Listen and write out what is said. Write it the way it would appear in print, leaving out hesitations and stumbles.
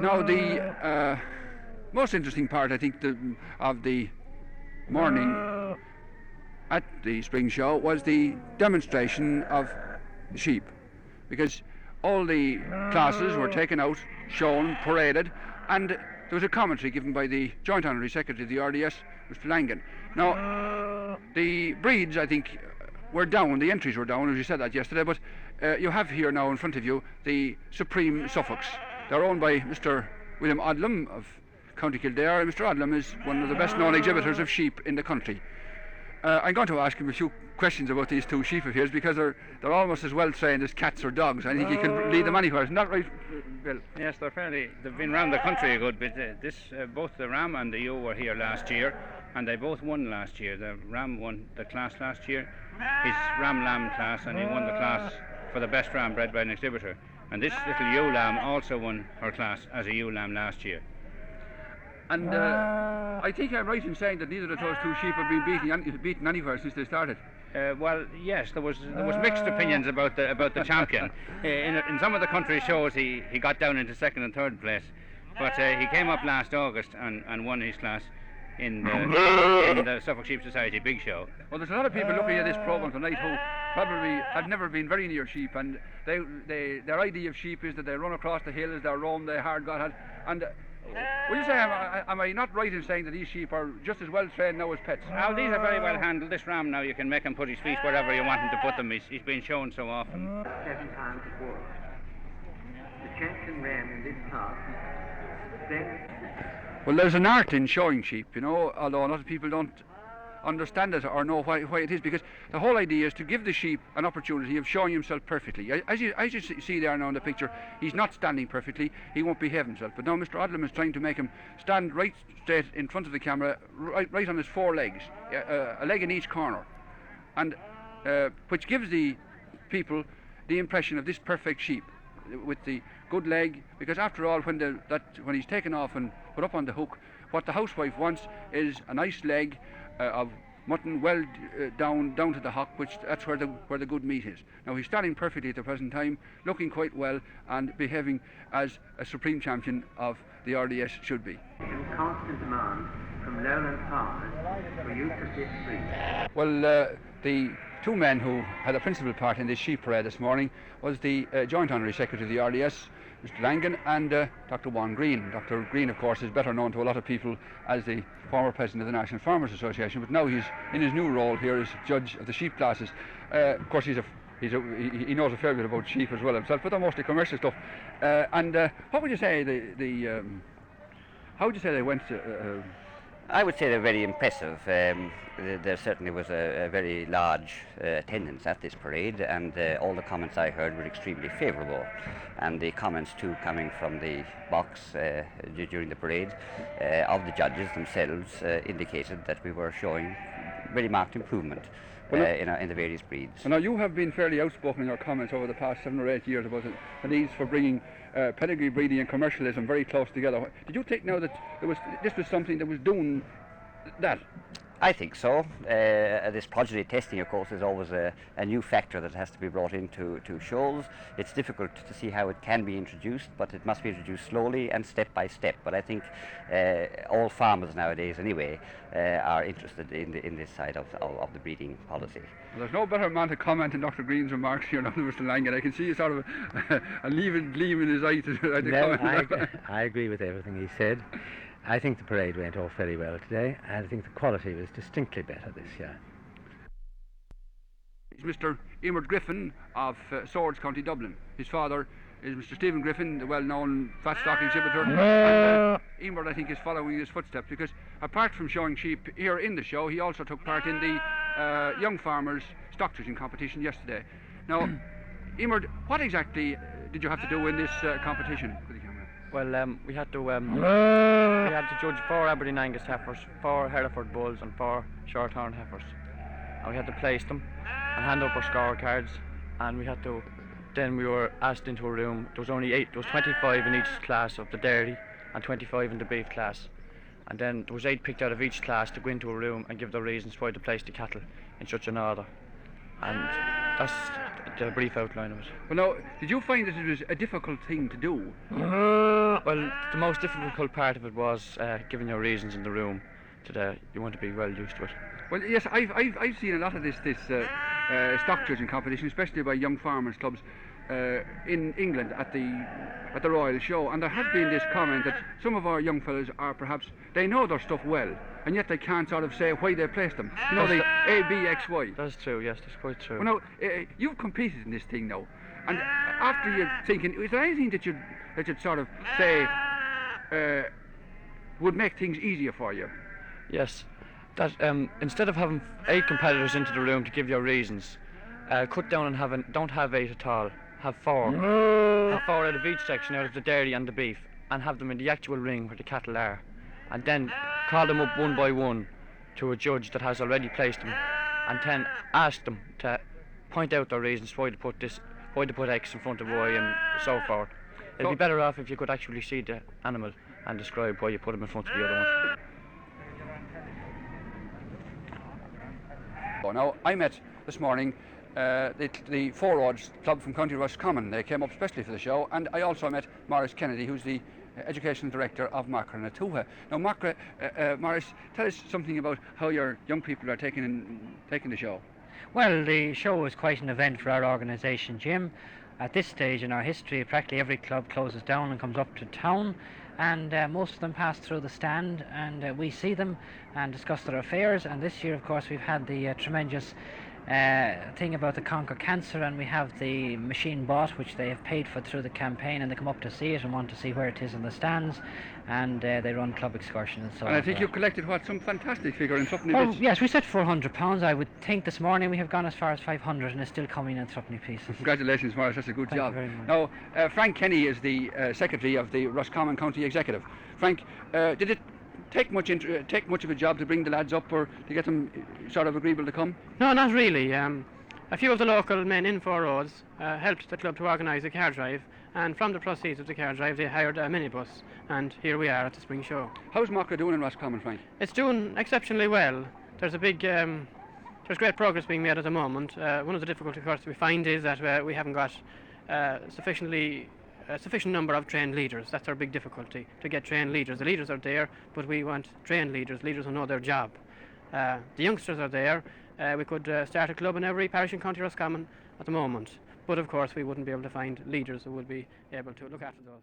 Now the most interesting part, I think, of the morning at the Spring Show was the demonstration of sheep, because all the classes were taken out, shown, paraded, and there was a commentary given by the Joint Honorary Secretary of the RDS, Mr. Langan. Now, the breeds, I think, were down, the entries were down, as you said that yesterday, but you have here now in front of you the Supreme Suffolks. They're owned by Mr. William Odlum of County Kildare, and Mr. Odlum is one of the best known exhibitors of sheep in the country. I'm going to ask him a few questions about these two sheep of his, because they're almost as well trained as cats or dogs. I think he can lead them anywhere. Isn't that right, Bill? Yes, they've been around the country a good bit. Both the ram and the ewe were here last year, and they both won last year. The ram won the class last year, his ram lamb class, and he won the class for the best ram bred by an exhibitor. And this little ewe lamb also won her class as a ewe lamb last year. And I think I'm right in saying that neither of those two sheep have been beaten anywhere since they started. Well, yes, there was mixed opinions about the champion. In some of the country shows he got down into second and third place, but he came up last August and won his class in the Suffolk Sheep Society Big Show. Well, there's a lot of people looking at this programme tonight who probably have never been very near sheep, and their idea of sheep is that they run across the hills, they roam, they hard got it, and will you say, am I not right in saying that these sheep are just as well trained now as pets? Now, these are very well handled. This ram now, you can make him put his feet wherever you want him to put them. He's been shown so often. 7 times before. The champion ram in this class is well, there's an art in showing sheep, you know, although a lot of people don't understand it or know why it is, because the whole idea is to give the sheep an opportunity of showing himself perfectly. As you see there now in the picture, he's not standing perfectly, he won't behave himself, but now Mr. Odlum is trying to make him stand right straight in front of the camera, right on his 4 legs, a leg in each corner, and which gives the people the impression of this perfect sheep with the good leg, because after all, when he's taken off and put up on the hook, what the housewife wants is a nice leg of mutton well down to the hock, which that's where the good meat is. Now he's standing perfectly at the present time, looking quite well and behaving as a supreme champion of the RDS should be. In constant demand from lowland farmers for use of this breed. Well, the two men who had a principal part in this sheep parade this morning was the Joint Honorary Secretary of the RDS, Mr. Langan, and Dr. Juan Green. Dr. Green, of course, is better known to a lot of people as the former president of the National Farmers Association, but now he's in his new role here as judge of the sheep classes. Of course, he knows a fair bit about sheep as well himself, but they're mostly commercial stuff. What would you say how would you say they went? I would say they're very impressive. There certainly was a very large attendance at this parade, and all the comments I heard were extremely favourable. And the comments too coming from the box during the parade of the judges themselves indicated that we were showing very marked improvement in the various breeds. Now you have been fairly outspoken in your comments over the past 7 or 8 years about the needs for bringing pedigree breeding and commercialism very close together. Did you think now that this was something that was doing that? I think so. This progeny testing, of course, is always a new factor that has to be brought into shows. It's difficult to see how it can be introduced, but it must be introduced slowly and step by step. But I think all farmers nowadays, anyway, are interested in this side of the breeding policy. Well, there's no better man to comment on Dr. Green's remarks here now than Mr. Langan. I can see sort of a leaving gleam in his eye to comment. I agree with everything he said. I think the parade went off very well today, and I think the quality was distinctly better this year. It's Mr. Griffin of Swords, County Dublin. His father is Mr. Stephen Griffin, the well-known fat stock exhibitor. And Emer, I think, is following his footsteps, because apart from showing sheep here in the show, he also took part in the Young Farmers Stock Judging competition yesterday. Now, Emer, what exactly did you have to do in this competition? Well, we had to judge 4 Aberdeen Angus heifers, 4 Hereford bulls, and 4 Shorthorn heifers. And we had to place them and hand up our scorecards, and then we were asked into a room. There was only 8, there was 25 in each class of the dairy and 25 in the beef class. And then there was 8 picked out of each class to go into a room and give their reasons why they placed the cattle in such an order. And That's the brief outline of it. Well, now, did you find that it was a difficult thing to do? Well, the most difficult part of it was giving your reasons in the room. You want to be well used to it. Well, yes, I've seen a lot of this stock judging competition, especially by young farmers' clubs in England at the Royal Show, and there has been this comment that some of our young fellas are perhaps, they know their stuff well, and yet they can't sort of say why they placed them. You know, the A, B, X, Y. That's true, yes, that's quite true. Well, now, you've competed in this thing now, and after you're thinking, is there anything that you'd sort of say would make things easier for you? Yes, that instead of having 8 competitors into the room to give your reasons, cut down and don't have 8 at all. Have 4. Have 4 out of each section, out of the dairy and the beef, and have them in the actual ring where the cattle are, and then call them up one by one to a judge that has already placed them, and then ask them to point out their reasons why they put X in front of Y and so forth. It'd be better off if you could actually see the animal and describe why you put them in front of the other one. Now, I met this morning the Four Roads Club from County Roscommon. They came up especially for the show, and I also met Maurice Kennedy, who's the Educational Director of Macra na Tuatha. Now, Maurice, tell us something about how your young people are taking the show. Well, the show is quite an event for our organisation, Jim. At this stage in our history, practically every club closes down and comes up to town, and most of them pass through the stand, and we see them and discuss their affairs. And this year, of course, we've had the tremendous thing about the Conquer Cancer, and we have the machine bought, which they have paid for through the campaign, and they come up to see it and want to see where it is in the stands, and they run club excursions and so on. And I think you've collected some fantastic figure in Threepenny Oh bits. yes, we said £400. I would think this morning we have gone as far as 500, and it's still coming in Threepenny pieces. Congratulations, Maurice, that's a good Thank job. you very much. Now, Frank Kenny is the Secretary of the Roscommon County Executive. Frank, did it take much of a job to bring the lads up, or to get them sort of agreeable to come? No, not really. A few of the local men in Four Roads helped the club to organise a car drive, and from the proceeds of the car drive they hired a minibus, and here we are at the Spring Show. How's Macra doing in Roscommon, Frank? It's doing exceptionally well. There's great progress being made at the moment. One of the difficulties, of course, we find is that we haven't got a sufficient number of trained leaders. That's our big difficulty, to get trained leaders. The leaders are there, but we want trained leaders who know their job. The youngsters are there. We could start a club in every parish in County Roscommon at the moment, but of course we wouldn't be able to find leaders who would be able to look after those.